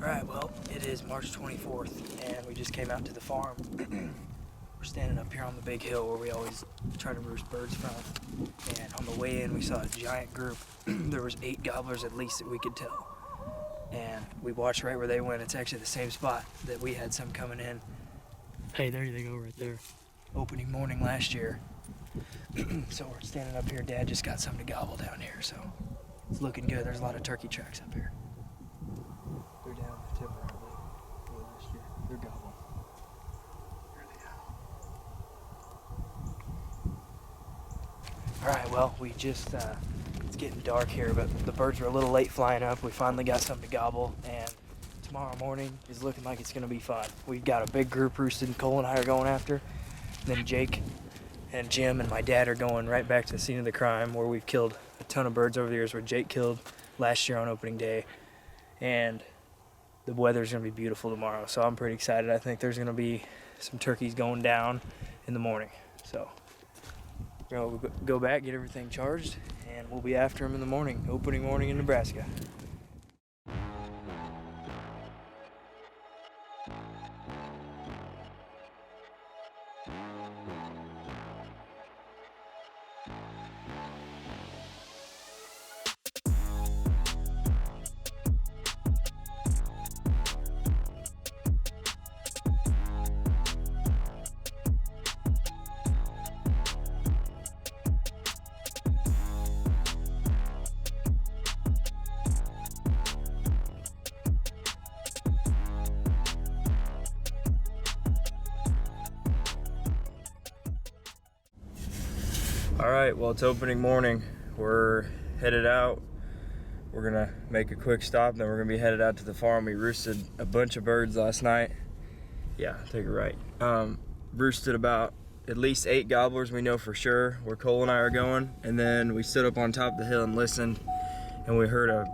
Alright, well, it is March 24th, and we just came out to the farm. We're standing up here on the big hill where we always try to roost birds from. And on the way in, we saw a giant group. There was 8 gobblers at least that we could tell. And we watched right where they went. It's actually the same spot that we had some coming in. Hey, there they go right there. Opening morning last year. So we're standing up here. Dad just got something to gobble down here, so it's looking good. There's a lot of turkey tracks up here. They're down in the timber, I believe. Last year. They're gobbling. Here they are. Alright, well, we just, it's getting dark here, but the birds were a little late flying up. We finally got something to gobble, and tomorrow morning is looking like it's going to be fun. We've got a big group roosted, Cole and I are going after. Then Jake and Jim and my dad are going right back to the scene of the crime where we've killed a ton of birds over the years, where Jake killed last year on opening day. And the weather's going to be beautiful tomorrow, so I'm pretty excited. I think there's going to be some turkeys going down in the morning. So we'll go back, get everything charged, and we'll be after them in the morning, opening morning in Nebraska. Alright, well, it's opening morning. We're headed out. We're gonna make a quick stop, then we're gonna be headed out to the farm. We roosted a bunch of birds last night. Yeah, take it right. Roosted about at least 8 gobblers, we know for sure, where Cole and I are going. And then we stood up on top of the hill and listened, and we heard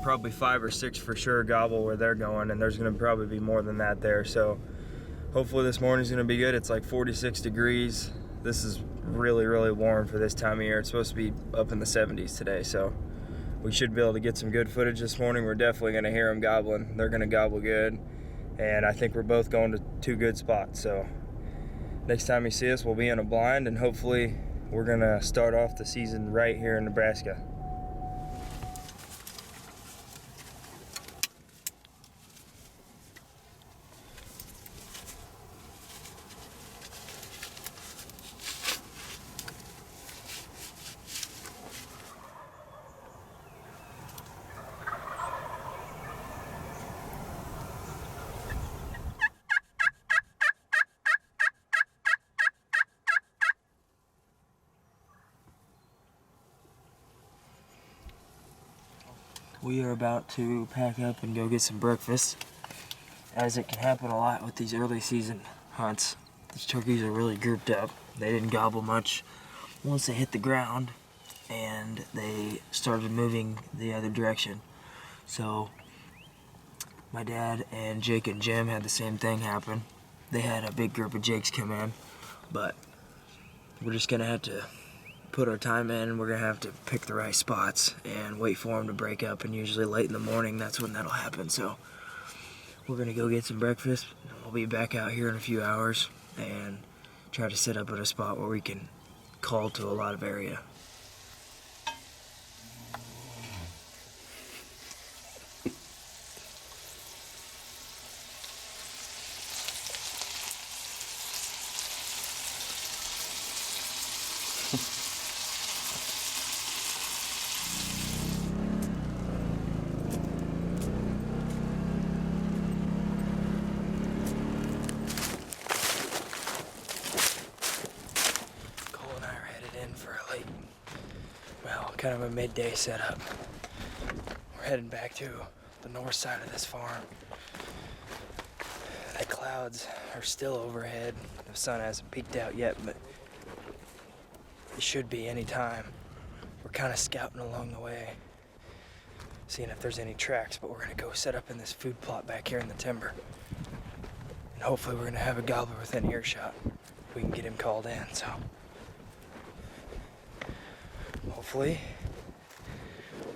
probably 5 or 6 for sure gobble where they're going, and there's gonna probably be more than that there. So hopefully this morning's gonna be good. It's like 46 degrees. This is really, really warm for this time of year. It's supposed to be up in the 70s today, so we should be able to get some good footage this morning. We're definitely gonna hear them gobbling. They're gonna gobble good, and I think we're both going to 2 good spots. So next time you see us, we'll be in a blind, and hopefully we're gonna start off the season right here in Nebraska. We are about to pack up and go get some breakfast, as it can happen a lot with these early season hunts. These turkeys are really grouped up. They didn't gobble much once they hit the ground, and they started moving the other direction. So my dad and Jake and Jim had the same thing happen. They had a big group of Jakes come in, but we're just gonna have to put our time in, and we're gonna have to pick the right spots and wait for them to break up, and usually late in the morning that's when that'll happen. So we're gonna go get some breakfast. We'll be back out here in a few hours and try to set up at a spot where we can call to a lot of area. Kind of a midday setup. We're heading back to the north side of this farm. The clouds are still overhead. The sun hasn't peeked out yet, but it should be any time. We're kind of scouting along the way, seeing if there's any tracks, but we're gonna go set up in this food plot back here in the timber. And hopefully we're gonna have a gobbler within earshot. We can get him called in, so hopefully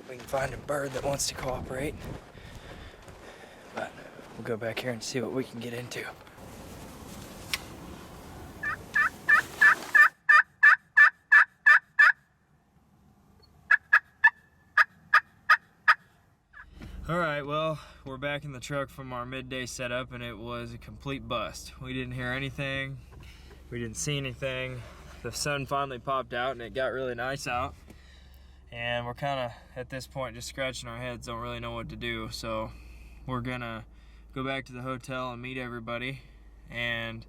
we can find a bird that wants to cooperate. We'll go back here and see what we can get into. All right, well, we're back in the truck from our midday setup, and it was a complete bust. We didn't hear anything. We didn't see anything. The sun finally popped out, and it got really nice out. And we're kind of, at this point, just scratching our heads, don't really know what to do. So we're gonna go back to the hotel and meet everybody and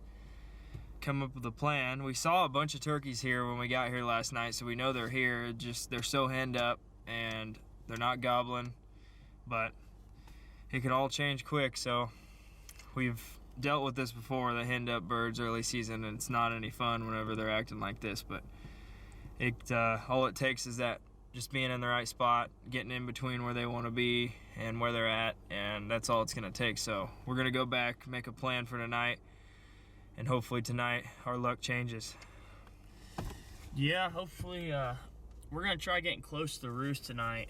come up with a plan. We saw a bunch of turkeys here when we got here last night, so we know they're here. Just, they're so henned up, and they're not gobbling. But it can all change quick, so we've dealt with this before, the henned up birds early season, and it's not any fun whenever they're acting like this. But it all it takes is that just being in the right spot, getting in between where they want to be and where they're at, and that's all it's going to take. So we're going to go back, make a plan for tonight, and hopefully tonight our luck changes. Yeah, hopefully we're going to try getting close to the roost tonight.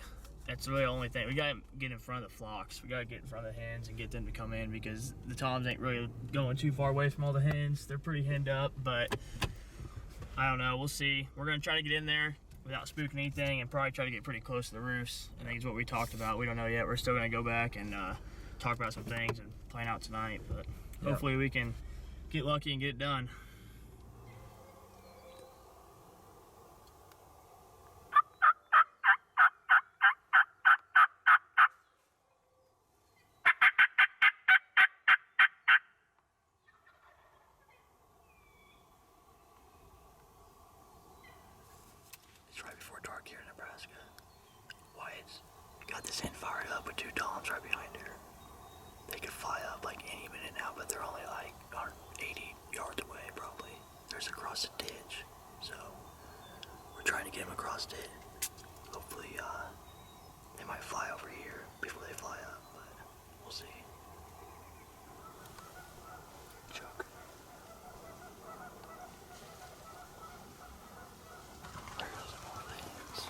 That's really the only thing. We got to get in front of the flocks. We got to get in front of the hens and get them to come in, because the toms ain't really going too far away from all the hens. They're pretty henned up, but I don't know. We'll see. We're going to try to get in there without spooking anything and probably try to get pretty close to the roost. I think is what we talked about. We don't know yet. We're still going to go back and talk about some things and plan out tonight, but hopefully we can get lucky and get it done. It's right before dark here in Nebraska. Wyatt's got this hen fired up with two toms right behind her. They could fly up like any minute now, but they're only like 80 yards away probably. There's across the ditch, so we're trying to get them across it. Hopefully they might fly over here before they fly up, but we'll see. Chuck. There goes the more hens.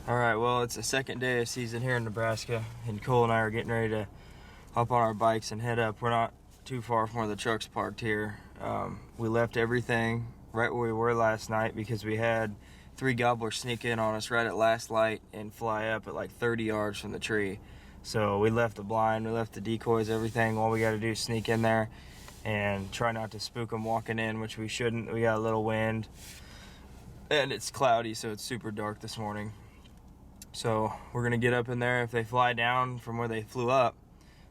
All right, well, it's the second day of season here in Nebraska, and Cole and I are getting ready to hop on our bikes and head up. We're not too far from where the truck's parked here. We left everything right where we were last night because we had 3 gobblers sneak in on us right at last light and fly up at like 30 yards from the tree. So we left the blind, we left the decoys, everything. All we got to do is sneak in there and try not to spook them walking in, which we shouldn't. We got a little wind, and it's cloudy, so it's super dark this morning. So we're gonna get up in there. If they fly down from where they flew up,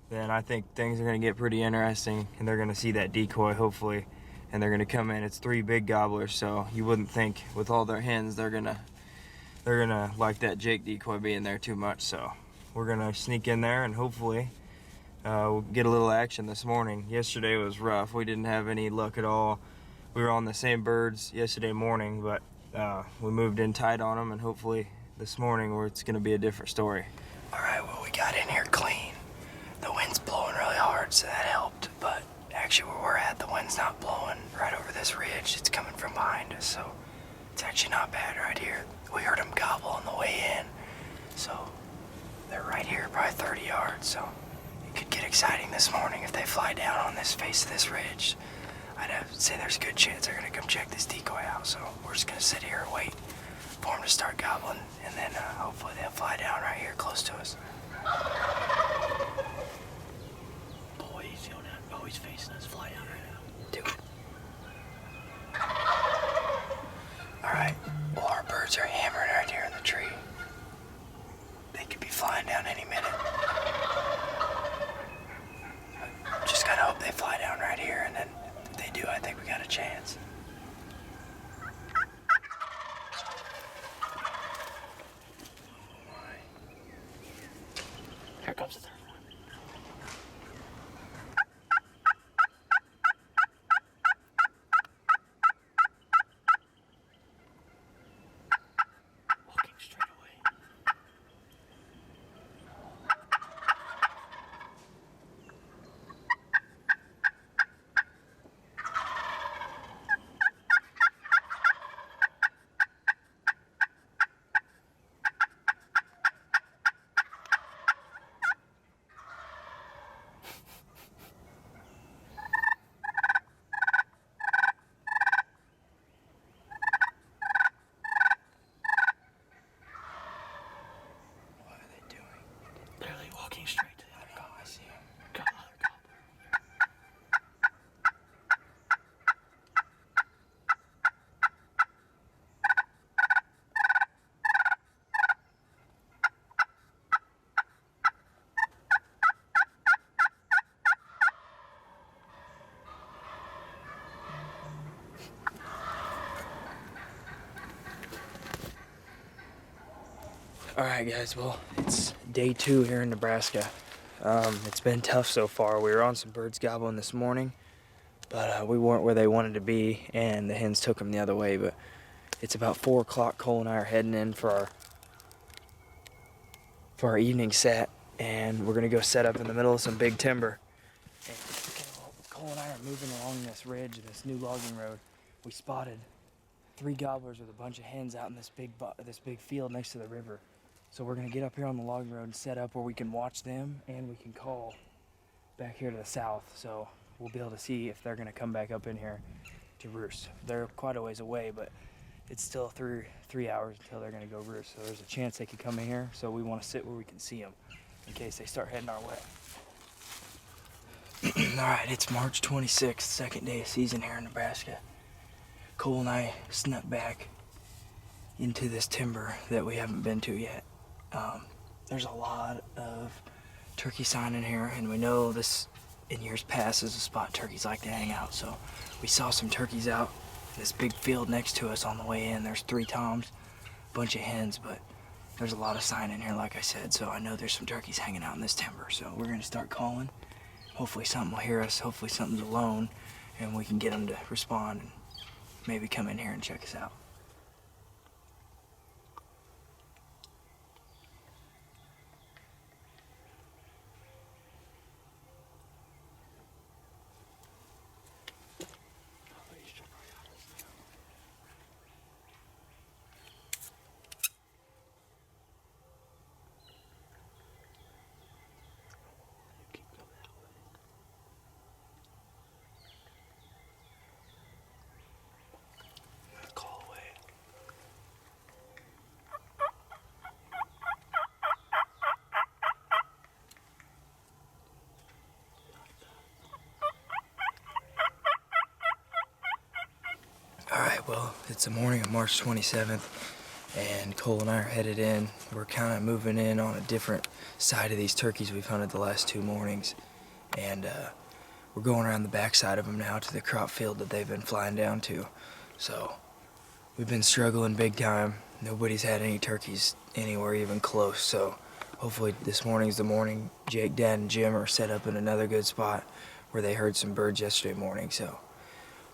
then I think things are gonna get pretty interesting, and they're gonna see that decoy hopefully, and they're gonna come in. It's 3 big gobblers, so you wouldn't think with all their hens they're gonna like that Jake decoy being there too much. So we're gonna sneak in there and hopefully we'll get a little action this morning. Yesterday was rough. We didn't have any luck at all. We were on the same birds yesterday morning, but we moved in tight on them, and hopefully this morning where it's going to be a different story. All right, well, we got in here clean. The wind's blowing really hard, so that helped. But actually where we're at, the wind's not blowing right over this ridge. It's coming from behind us, so it's actually not bad right here. We heard them gobble on the way in, so they're right here, probably 30 yards. So it could get exciting this morning if they fly down on this face of this ridge. I'd have to say there's a good chance they're going to come check this decoy out, so we're just going to sit here and wait for them to start gobbling, and then hopefully they'll fly down right here close to us. Boy, he's going out. Oh, he's facing us. Fly down right now. Do it. All right. Well, our birds are hammering right here in the tree. They could be flying down any minute. Just gotta hope they fly down right here, and then if they do, I think we got a chance. Here comes the third one. Walking straight away. Alright guys, well, it's day 2 here in Nebraska. It's been tough so far. We were on some birds gobbling this morning, but we weren't where they wanted to be, and the hens took them the other way. But it's about 4 o'clock. Cole and I are heading in for our evening set, and we're gonna go set up in the middle of some big timber. And Cole and I are moving along this ridge, this new logging road. We spotted 3 gobblers with a bunch of hens out in this big field next to the river. So we're gonna get up here on the logging road and set up where we can watch them, and we can call back here to the south. So we'll be able to see if they're gonna come back up in here to roost. They're quite a ways away, but it's still 3 hours until they're gonna go roost. So there's a chance they could come in here. So we wanna sit where we can see them in case they start heading our way. All right, it's March 26th, second day of season here in Nebraska. Cole and I snuck back into this timber that we haven't been to yet. There's a lot of turkey sign in here, and we know this in years past is a spot turkeys like to hang out. So we saw some turkeys out in this big field next to us on the way in. There's 3 toms, a bunch of hens, but there's a lot of sign in here, like I said. So I know there's some turkeys hanging out in this timber. So we're gonna start calling. Hopefully something will hear us. Hopefully something's alone, and we can get them to respond and maybe come in here and check us out. Alright, well, it's the morning of March 27th, and Cole and I are headed in. We're kind of moving in on a different side of these turkeys we've hunted the last 2 mornings, and we're going around the backside of them now to the crop field that they've been flying down to. So we've been struggling big time. Nobody's had any turkeys anywhere even close, so hopefully this morning's the morning. Jake, Dad, and Jim are set up in another good spot where they heard some birds yesterday morning, so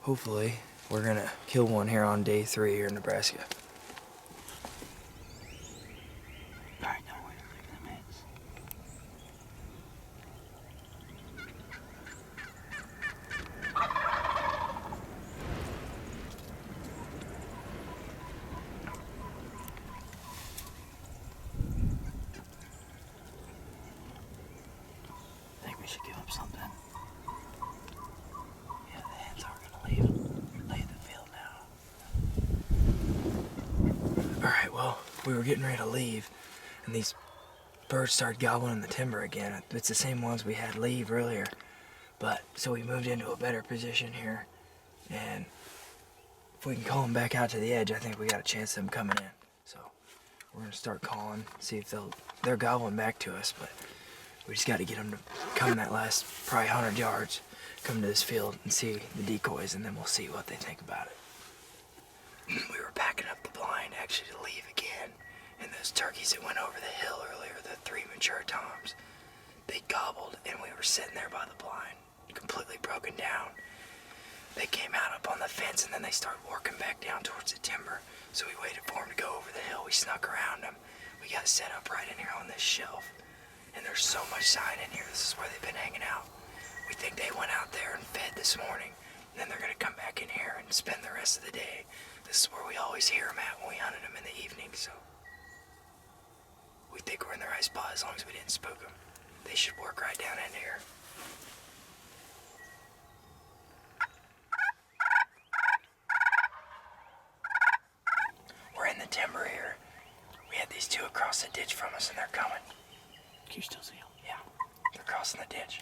hopefully we're gonna kill one here on day 3 here in Nebraska. Alright, now we're gonna leave them eggs. I think we should give up something. Yeah, the hens aren't gonna leave the field now. Alright, well, we were getting ready to leave, and these birds started gobbling in the timber again. It's the same ones we had leave earlier, but so we moved into a better position here, and if we can call them back out to the edge, I think we got a chance of them coming in. So we're gonna start calling, see if they're gobbling back to us, but we just got to get them to come that last probably 100 yards, come to this field and see the decoys, and then we'll see what they think about it. We were packing up the blind actually to leave again, and those turkeys that went over the hill earlier, the 3 mature toms, they gobbled, and we were sitting there by the blind, completely broken down. They came out up on the fence, and then they started working back down towards the timber. So we waited for them to go over the hill. We snuck around them. We got set up right in here on this shelf. And there's so much sign in here. This is where they've been hanging out. We think they went out there and fed this morning. And then they're gonna come back in here and spend the rest of the day. This is where we always hear them at when we hunted them in the evening, so we think we're in the right spot as long as we didn't spook them. They should work right down in here. We're in the timber here. We had these 2 across the ditch from us, and they're coming. Can you still see them? Yeah, they're crossing the ditch.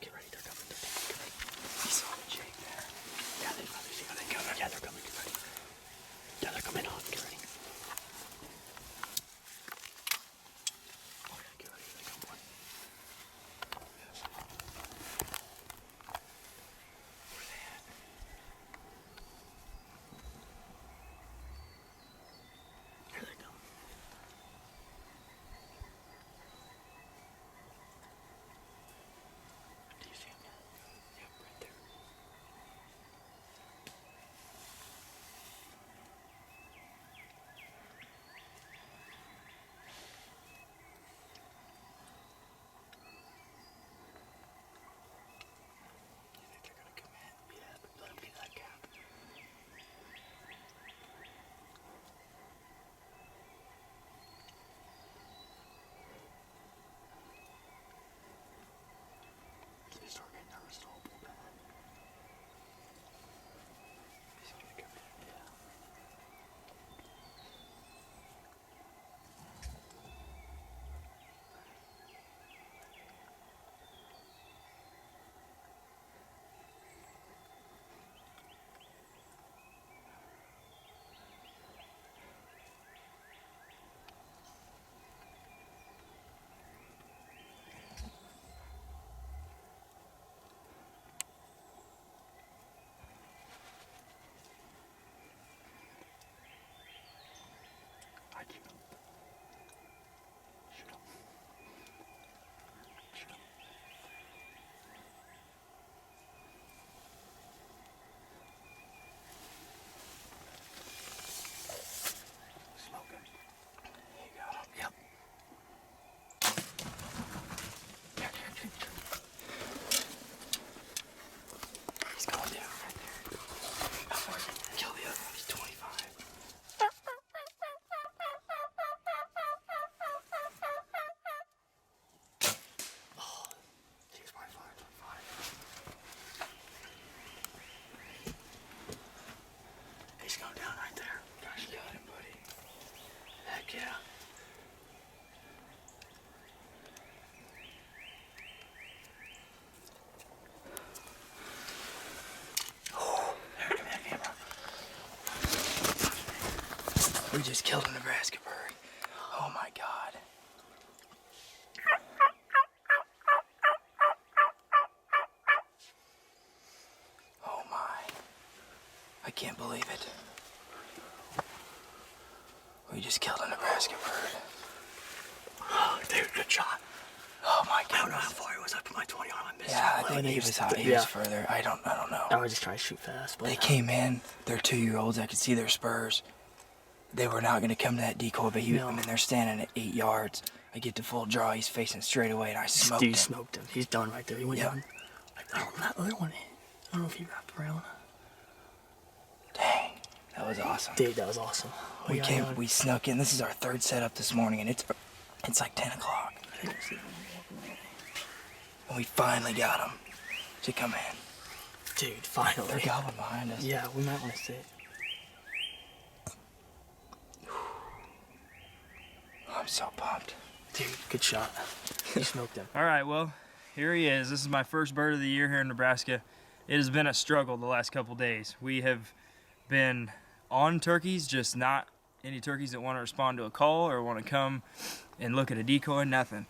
Get ready, they're coming. He saw the Jake there. Yeah, they're coming. Yeah, they're coming. Get ready. Yeah, they're coming. We just killed a Nebraska bird. Oh my God. Oh my. I can't believe it. We just killed a Nebraska bird. Oh, dude, good shot. Oh my God. I don't know how far it was up to my 20 arm. I missed Yeah, it. I think he was out. He was further. I don't know. I was just trying to shoot fast. But They came in. They're 2-year-olds. I could see their spurs. They were not going to come to that decoy, but I mean, they're standing at 8 yards. I get to full draw. He's facing straight away, and I smoked him. Dude smoked him. He's done right there. He went down. I don't know that other one. I don't know if he wrapped around. Dang, that was awesome. Dude, that was awesome. We snuck in. This is our third setup this morning, and it's like 10 o'clock. And we finally got him to come in. Dude, finally. They're gobbling behind us. Yeah, we might want to sit. I'm so pumped. Dude, good shot. You smoked him. All right, well, here he is. This is my first bird of the year here in Nebraska. It has been a struggle the last couple days. We have been on turkeys, just not any turkeys that want to respond to a call or want to come and look at a decoy, nothing.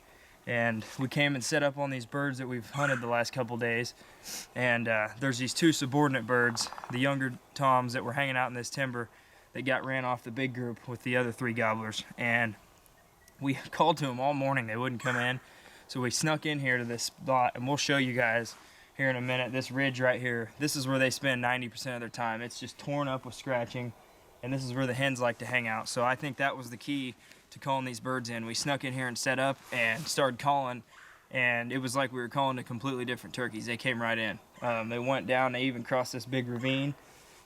And we came and set up on these birds that we've hunted the last couple days. And there's these 2 subordinate birds, the younger toms that were hanging out in this timber that got ran off the big group with the other 3 gobblers. And we called to them all morning. They wouldn't come in. So we snuck in here to this spot, and we'll show you guys here in a minute. This ridge right here, this is where they spend 90% of their time. It's just torn up with scratching, and this is where the hens like to hang out. So I think that was the key to calling these birds in. We snuck in here and set up and started calling, and it was like we were calling to completely different turkeys. They came right in. They went down. They even crossed this big ravine.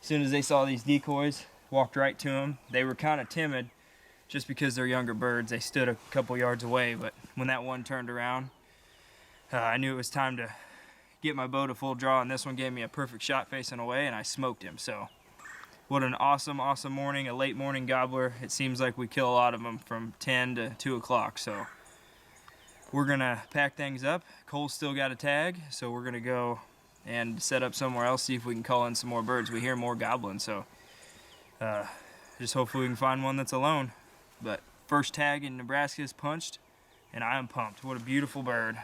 As soon as they saw these decoys, walked right to them. They were kind of timid just because they're younger birds. They stood a couple yards away, but when that one turned around, I knew it was time to get my bow to full draw, and this one gave me a perfect shot facing away, and I smoked him. So what an awesome morning, a late morning gobbler. It seems like we kill a lot of them from 10 to 2 o'clock. So we're gonna pack things up. Cole's still got a tag, so we're gonna go and set up somewhere else, see if we can call in some more birds. We hear more gobbling, so just hopefully we can find one that's alone. But first tag in Nebraska is punched, and I am pumped. What a beautiful bird.